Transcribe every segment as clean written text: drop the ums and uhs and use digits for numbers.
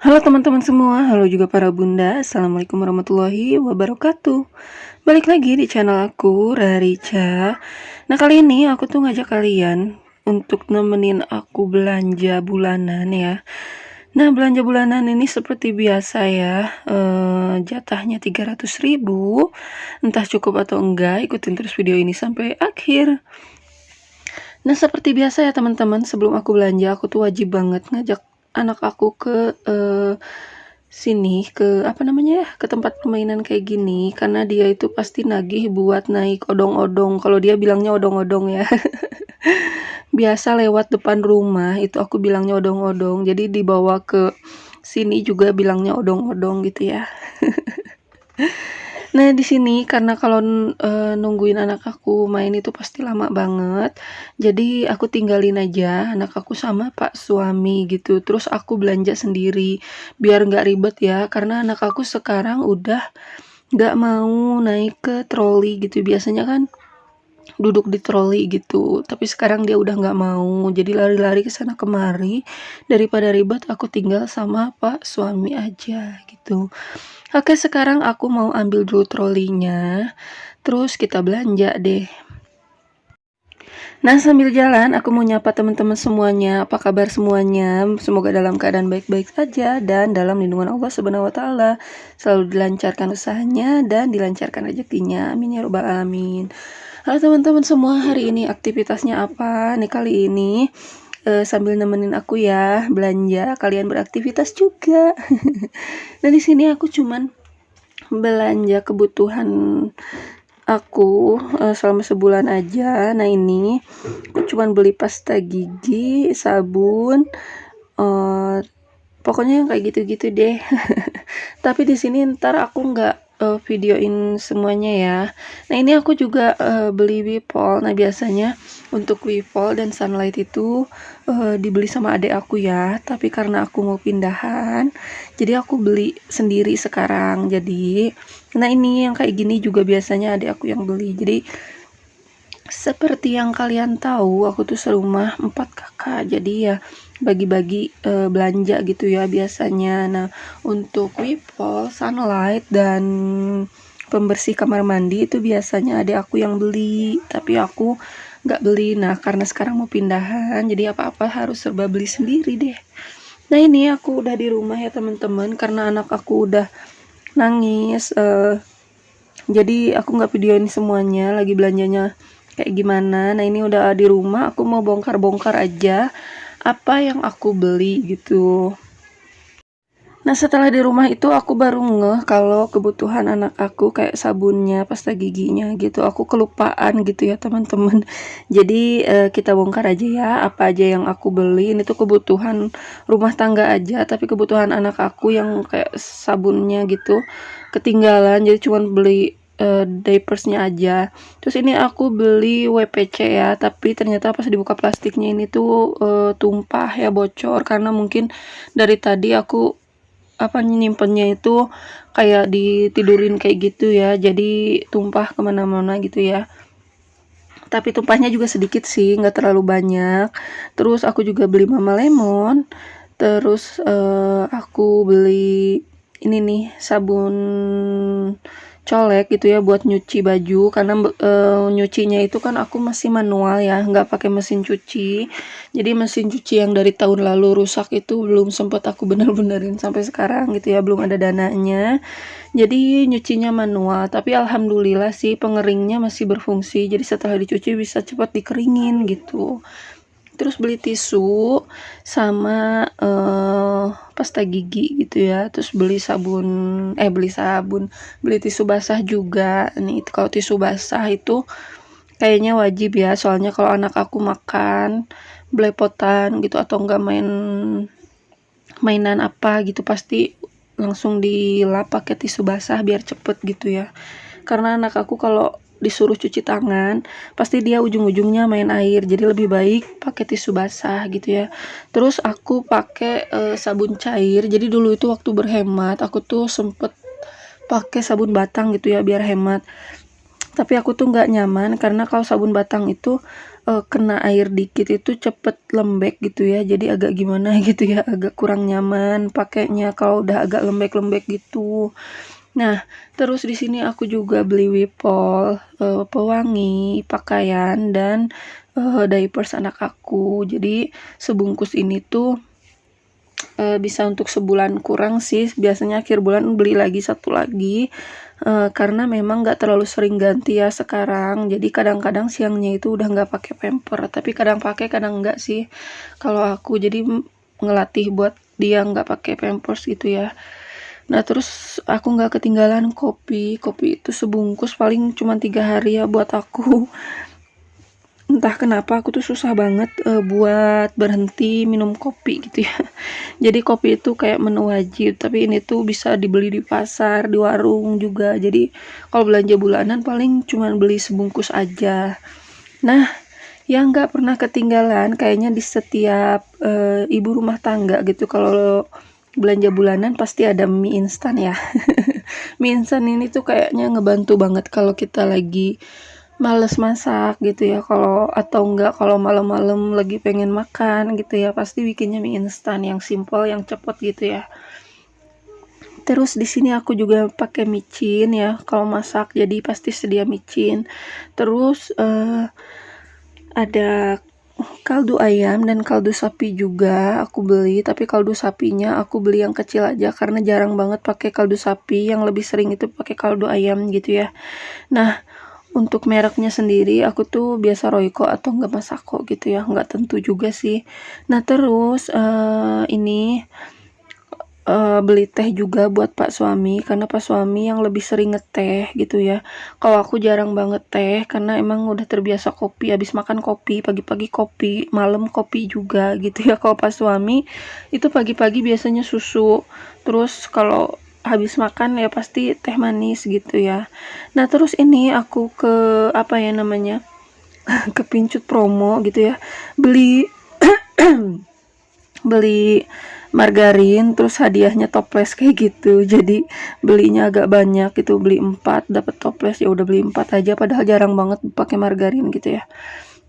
Halo teman-teman semua, halo juga para bunda. Assalamualaikum warahmatullahi wabarakatuh. Balik lagi di channel aku, Rarica. Nah, kali ini aku tuh ngajak kalian untuk nemenin aku belanja bulanan ya. Nah, belanja bulanan ini seperti biasa ya, jatahnya 300.000. Entah cukup atau enggak, ikutin terus video ini sampai akhir. Nah, seperti biasa ya teman-teman, sebelum aku belanja, aku tuh wajib banget ngajak anak aku ke sini, ke apa namanya ya, ke tempat permainan kayak gini, karena dia itu pasti nagih buat naik odong-odong. Kalau dia bilangnya odong-odong ya. Biasa lewat depan rumah itu aku bilangnya odong-odong. Jadi dibawa ke sini juga bilangnya odong-odong gitu ya. Nah, di sini karena kalau nungguin anak aku main itu pasti lama banget. Jadi aku tinggalin aja anak aku sama pak suami gitu. Terus aku belanja sendiri biar nggak ribet ya. Karena anak aku sekarang udah nggak mau naik ke troli gitu. Biasanya kan duduk di troli gitu. Tapi sekarang dia udah nggak mau. Jadi lari-lari ke sana kemari. Daripada ribet aku tinggal sama pak suami aja gitu. Oke, sekarang aku mau ambil dulu trolinya, terus kita belanja deh. Nah, sambil jalan aku mau nyapa teman-teman semuanya. Apa kabar semuanya? Semoga dalam keadaan baik-baik saja dan dalam lindungan Allah Subhanahu wa taala. Selalu dilancarkan usahanya dan dilancarkan rezekinya. Amin ya rabbal alamin. Halo teman-teman semua, hari ini aktivitasnya apa? Nih kali ini sambil nemenin aku ya belanja, kalian beraktivitas juga. Nah, di sini aku cuman belanja kebutuhan aku selama sebulan aja. Nah, ini aku cuman beli pasta gigi, sabun, pokoknya yang kayak gitu-gitu deh. Tapi di sini ntar aku nggak videoin semuanya ya. Nah, ini aku juga beli Wipol. Nah, biasanya untuk Wipol dan Sunlight itu dibeli sama adik aku ya. Tapi karena aku mau pindahan, jadi aku beli sendiri sekarang. Jadi, nah ini yang kayak gini juga biasanya adik aku yang beli. Jadi seperti yang kalian tahu, aku tuh serumah 4 kakak. Jadi ya bagi-bagi belanja gitu ya biasanya. Nah, untuk Wipol, Sunlight, dan pembersih kamar mandi itu biasanya adik aku yang beli. Tapi aku nggak beli. Nah, karena sekarang mau pindahan, jadi apa-apa harus serba beli sendiri deh. Nah, ini aku udah di rumah ya teman-teman. Karena anak aku udah nangis. Jadi aku nggak videoin semuanya lagi belanjanya kayak gimana. Nah, ini udah di rumah, aku mau bongkar-bongkar aja apa yang aku beli gitu. Nah, setelah di rumah itu aku baru ngeh kalau kebutuhan anak aku kayak sabunnya, pasta giginya gitu. Aku kelupaan gitu ya teman-teman. Jadi kita bongkar aja ya apa aja yang aku beli. Ini tuh kebutuhan rumah tangga aja, tapi kebutuhan anak aku yang kayak sabunnya gitu ketinggalan. Jadi cuman beli diapersnya aja. Terus ini aku beli WPC ya, tapi ternyata pas dibuka plastiknya ini tuh tumpah ya, bocor karena mungkin dari tadi aku nyimpennya itu kayak ditidurin kayak gitu ya, jadi tumpah kemana-mana gitu ya. Tapi tumpahnya juga sedikit sih, nggak terlalu banyak. Terus aku juga beli Mama Lemon. Terus aku beli ini nih sabun colek gitu ya buat nyuci baju, karena nyucinya itu kan aku masih manual ya, nggak pakai mesin cuci. Jadi mesin cuci yang dari tahun lalu rusak itu belum sempat aku bener-benerin sampai sekarang gitu ya, belum ada dananya. Jadi nyucinya manual, tapi alhamdulillah sih pengeringnya masih berfungsi. Jadi setelah dicuci bisa cepat dikeringin gitu. Terus beli tisu sama pasta gigi gitu ya. Terus beli tisu basah juga. Nih kalau tisu basah itu kayaknya wajib ya, soalnya kalau anak aku makan belepotan gitu atau enggak mainan apa gitu pasti langsung dilap pakai tisu basah biar cepet gitu ya. Karena anak aku kalau disuruh cuci tangan pasti dia ujung-ujungnya main air, jadi lebih baik pakai tisu basah gitu ya. Terus aku pakai sabun cair. Jadi dulu itu waktu berhemat aku tuh sempet pakai sabun batang gitu ya biar hemat. Tapi aku tuh nggak nyaman karena kalau sabun batang itu kena air dikit itu cepet lembek gitu ya. Jadi agak gimana gitu ya, agak kurang nyaman pakainya kalau udah agak lembek-lembek gitu. Nah, terus di sini aku juga beli Wipol, pewangi pakaian dan diapers anak aku. Jadi sebungkus ini tuh bisa untuk sebulan kurang sih. Biasanya akhir bulan beli lagi satu lagi. Karena memang nggak terlalu sering ganti ya sekarang. Jadi kadang-kadang siangnya itu udah nggak pakai pamper. Tapi kadang pakai, kadang nggak sih. Kalau aku jadi ngelatih buat dia nggak pakai pampers gitu ya. Nah terus aku nggak ketinggalan kopi. Kopi itu sebungkus paling cuma 3 hari ya buat aku. Entah kenapa aku tuh susah banget buat berhenti minum kopi gitu ya. Jadi kopi itu kayak menu wajib, tapi ini tuh bisa dibeli di pasar, di warung juga. Jadi kalau belanja bulanan paling cuman beli sebungkus aja. Nah, yang nggak pernah ketinggalan kayaknya di setiap ibu rumah tangga gitu, kalau belanja bulanan pasti ada mie instan ya. Mie instan ini tuh kayaknya ngebantu banget kalau kita lagi males masak gitu ya, atau enggak kalau malam-malam lagi pengen makan gitu ya, pasti bikinnya mie instan yang simple, yang cepet gitu ya. Terus di sini aku juga pakai micin ya kalau masak, jadi pasti sedia micin. Terus ada kaldu ayam dan kaldu sapi juga aku beli, tapi kaldu sapinya aku beli yang kecil aja karena jarang banget pakai kaldu sapi, yang lebih sering itu pakai kaldu ayam gitu ya. Nah, untuk mereknya sendiri aku tuh biasa Royco atau enggak Masako gitu ya, nggak tentu juga sih. Nah terus ini beli teh juga buat Pak suami, karena Pak suami yang lebih sering ngeteh gitu ya. Kalau aku jarang banget teh karena emang udah terbiasa kopi, habis makan kopi, pagi-pagi kopi, malam kopi juga gitu ya. Kalau Pak suami itu pagi-pagi biasanya susu, terus kalau habis makan ya pasti teh manis gitu ya. Nah terus ini aku ke apa ya namanya, kepincut promo gitu ya, beli beli margarin terus hadiahnya toples kayak gitu. Jadi belinya agak banyak gitu, beli 4 dapat toples, ya udah beli 4 aja padahal jarang banget pakai margarin gitu ya.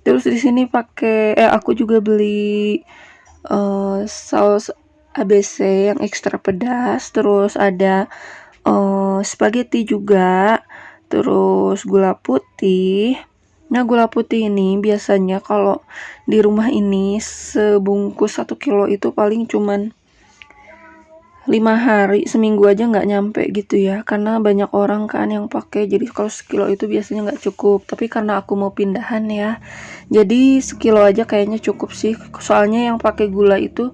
Terus di sini aku juga beli saus ABC yang ekstra pedas, terus ada spaghetti juga, terus gula putih. Nah, gula putih ini biasanya kalau di rumah ini sebungkus 1 kilo itu paling cuman 5 hari, seminggu aja nggak nyampe gitu ya, karena banyak orang kan yang pakai, jadi kalau sekilo itu biasanya nggak cukup. Tapi karena aku mau pindahan ya, jadi sekilo aja kayaknya cukup sih, soalnya yang pakai gula itu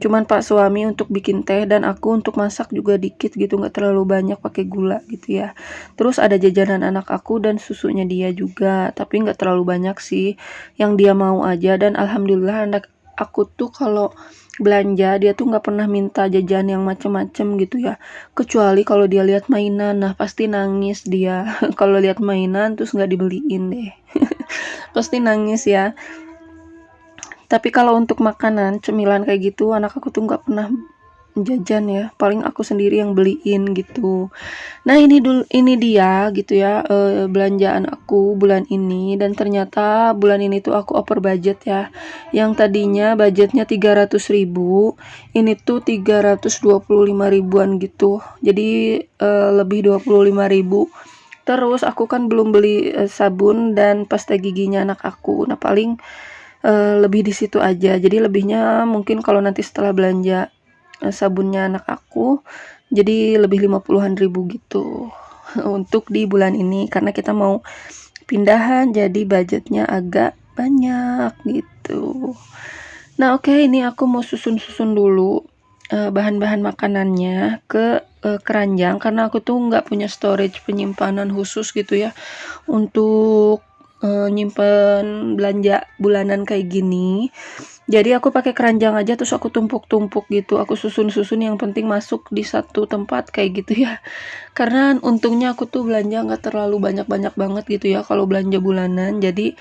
cuman Pak suami untuk bikin teh, dan aku untuk masak juga dikit gitu, nggak terlalu banyak pakai gula gitu ya. Terus ada jajanan anak aku dan susunya dia juga, tapi nggak terlalu banyak sih, yang dia mau aja. Dan alhamdulillah anak aku tuh kalau belanja dia tuh nggak pernah minta jajan yang macem-macem gitu ya, kecuali kalau dia lihat mainan. Nah pasti nangis dia kalau lihat mainan terus nggak dibeliin deh. Pasti nangis ya. Tapi kalau untuk makanan cemilan kayak gitu anak aku tuh nggak pernah jajan ya, paling aku sendiri yang beliin gitu. Nah ini dia gitu ya, belanjaan aku bulan ini, dan ternyata bulan ini tuh aku over budget ya. Yang tadinya budgetnya 300.000, ini tuh 325 ribuan gitu. Jadi lebih 25.000. Terus aku kan belum beli sabun dan pasta giginya anak aku. Nah paling lebih di situ aja. Jadi lebihnya mungkin kalau nanti setelah belanja sabunnya anak aku, jadi lebih 50-an ribu gitu untuk di bulan ini, karena kita mau pindahan jadi budgetnya agak banyak gitu. Nah oke, ini aku mau susun-susun dulu bahan-bahan makanannya ke keranjang, karena aku tuh nggak punya storage penyimpanan khusus gitu ya untuk nyimpen belanja bulanan kayak gini. Jadi aku pakai keranjang aja, terus aku tumpuk-tumpuk gitu, aku susun-susun, yang penting masuk di satu tempat kayak gitu ya. Karena untungnya aku tuh belanja nggak terlalu banyak-banyak banget gitu ya kalau belanja bulanan. Jadi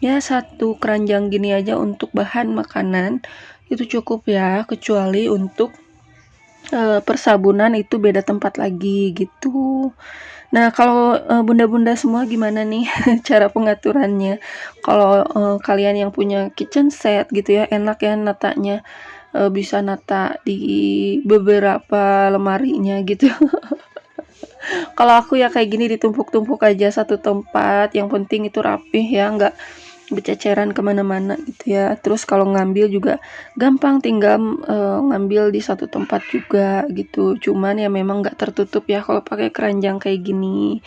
ya satu keranjang gini aja untuk bahan makanan itu cukup ya, kecuali untuk persabunan itu beda tempat lagi gitu. Nah, kalau, bunda-bunda semua gimana nih cara pengaturannya? Kalau, kalian yang punya kitchen set gitu ya, enak ya natanya, bisa nata di beberapa lemarinya gitu. Kalau aku ya kayak gini ditumpuk-tumpuk aja satu tempat, yang penting itu rapih ya, nggak berceceran kemana-mana gitu ya. Terus kalau ngambil juga gampang, tinggal ngambil di satu tempat juga gitu. Cuman ya memang nggak tertutup ya kalau pakai keranjang kayak gini.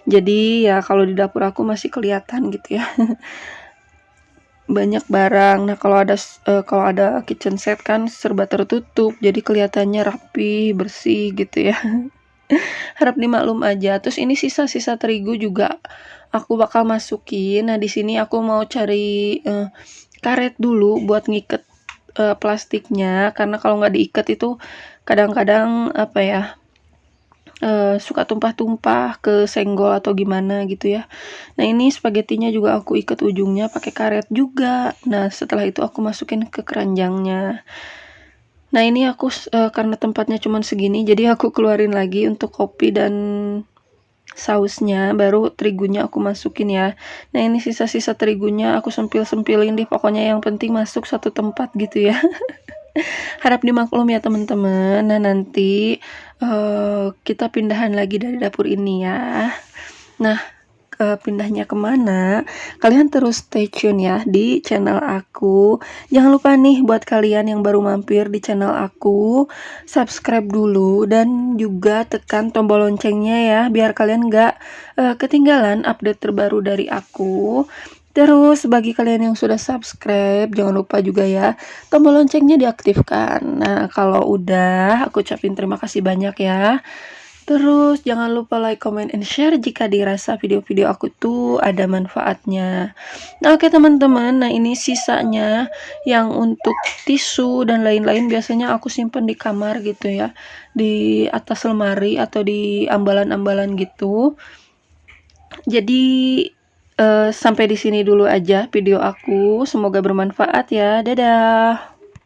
Jadi ya kalau di dapur aku masih kelihatan gitu ya. Banyak barang. Nah, kalau ada kitchen set kan serba tertutup, jadi kelihatannya rapi, bersih gitu ya. Harap dimaklum aja. Terus ini sisa-sisa terigu juga aku bakal masukin. Nah, di sini aku mau cari karet dulu buat ngiket plastiknya, karena kalau nggak diikat itu kadang-kadang apa ya, suka tumpah-tumpah ke senggol atau gimana gitu ya. Nah, ini spagettinya juga aku ikat ujungnya pakai karet juga. Nah, setelah itu aku masukin ke keranjangnya. Nah, ini aku karena tempatnya cuman segini, jadi aku keluarin lagi untuk kopi dan sausnya, baru terigunya aku masukin ya. Nah, ini sisa-sisa terigunya aku sempil-sempilin deh, pokoknya yang penting masuk satu tempat gitu ya. Harap dimaklum ya teman-teman. Nah, nanti kita pindahan lagi dari dapur ini ya. Nah, pindahnya kemana? Kalian terus stay tune ya di channel aku. Jangan lupa nih buat kalian yang baru mampir di channel aku, subscribe dulu dan juga tekan tombol loncengnya ya, biar kalian nggak ketinggalan update terbaru dari aku. Terus bagi kalian yang sudah subscribe, jangan lupa juga ya tombol loncengnya diaktifkan. Nah, kalau udah, aku ucapin terima kasih banyak ya. Terus jangan lupa like, comment, and share jika dirasa video-video aku tuh ada manfaatnya. Nah, oke teman-teman, nah ini sisanya yang untuk tisu dan lain-lain biasanya aku simpen di kamar gitu ya, di atas lemari atau di ambalan-ambalan gitu. Jadi sampai di sini dulu aja video aku. Semoga bermanfaat ya. Dadah.